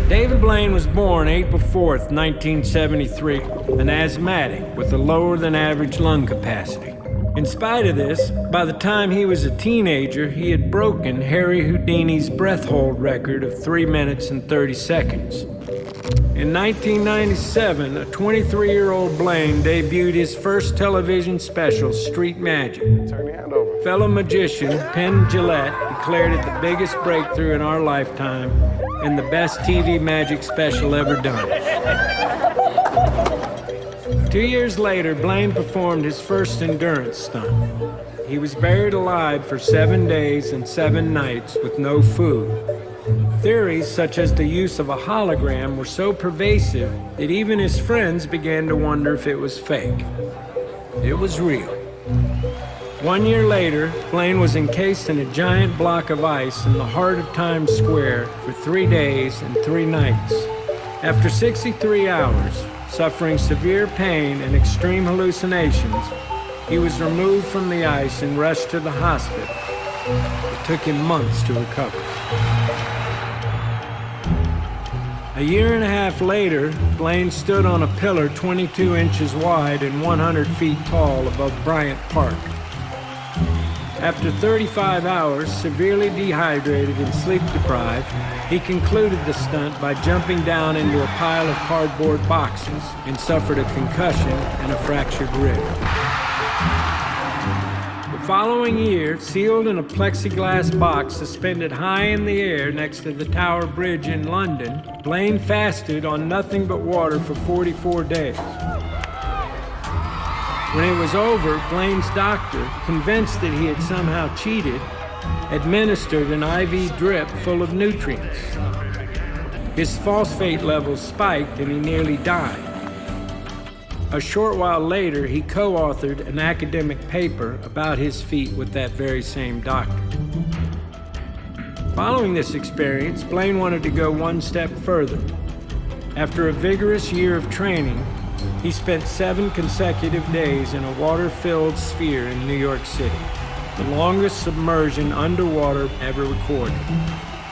David Blaine was born April 4th, 1973, an asthmatic with a lower than average lung capacity. In spite of this, by the time he was a teenager, he had broken Harry Houdini's breath hold record of 3 minutes and 30 seconds. In 1997, a 23-year-old Blaine debuted his first television special, Street Magic. Turn your hand over. Fellow magician Penn Jillette declared it the biggest breakthrough in our lifetime and the best TV magic special ever done. 2 years later, Blaine performed his first endurance stunt. He was buried alive for 7 days and 7 nights with no food. Theories such as the use of a hologram were so pervasive that even his friends began to wonder if it was fake. It was real. 1 year later, Blaine was encased in a giant block of ice in the heart of Times Square for 3 days and 3 nights. After 63 hours, suffering severe pain and extreme hallucinations, he was removed from the ice and rushed to the hospital. It took him months to recover. A year and a half later, Blaine stood on a pillar 22 inches wide and 100 feet tall above Bryant Park. After 35 hours, severely dehydrated and sleep-deprived, he concluded the stunt by jumping down into a pile of cardboard boxes and suffered a concussion and a fractured rib. The following year, sealed in a plexiglass box suspended high in the air next to the Tower Bridge in London, Blaine fasted on nothing but water for 44 days. When it was over, Blaine's doctor, convinced that he had somehow cheated, administered an IV drip full of nutrients. His phosphate levels spiked and he nearly died. A short while later, he co-authored an academic paper about his feat with that very same doctor. Following this experience, Blaine wanted to go one step further. After a vigorous year of training, he spent 7 consecutive days in a water-filled sphere in New York City, the longest submersion underwater ever recorded.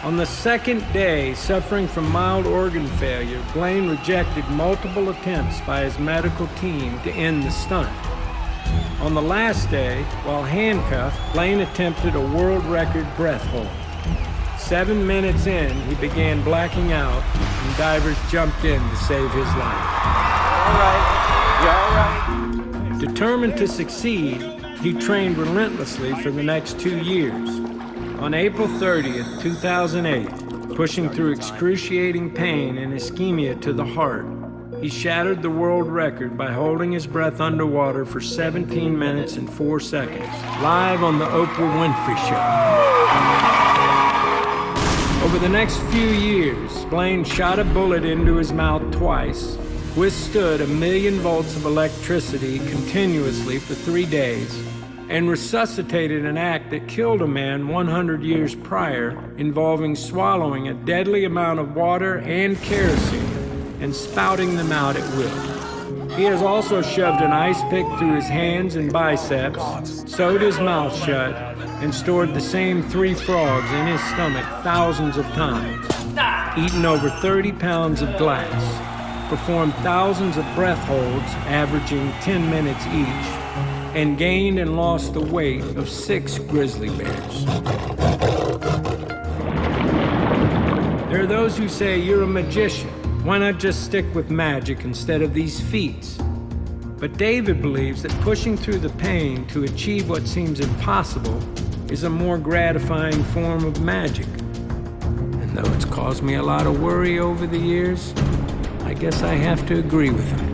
On the second day, suffering from mild organ failure, Blaine rejected multiple attempts by his medical team to end the stunt. On the last day, while handcuffed, Blaine attempted a world record breath hold. 7 minutes in, he began blacking out, and divers jumped in to save his life. All right. You're all right. Determined to succeed, he trained relentlessly for the next 2 years. On April 30th, 2008, pushing through excruciating pain and ischemia to the heart, he shattered the world record by holding his breath underwater for 17 minutes and 4 seconds, live on the Oprah Winfrey Show. Over the next few years, Blaine shot a bullet into his mouth twice, withstood 1,000,000 volts of electricity continuously for 3 days, and resuscitated an act that killed a man 100 years prior, involving swallowing a deadly amount of water and kerosene and spouting them out at will. He has also shoved an ice pick through his hands and biceps, sewed his mouth shut, and stored the same 3 frogs in his stomach thousands of times, eaten over 30 pounds of glass, performed thousands of breath holds averaging 10 minutes each, and gained and lost the weight of 6 grizzly bears. There are those who say, you're a magician. Why not just stick with magic instead of these feats? But David believes that pushing through the pain to achieve what seems impossible is a more gratifying form of magic. And though it's caused me a lot of worry over the years, I guess I have to agree with him.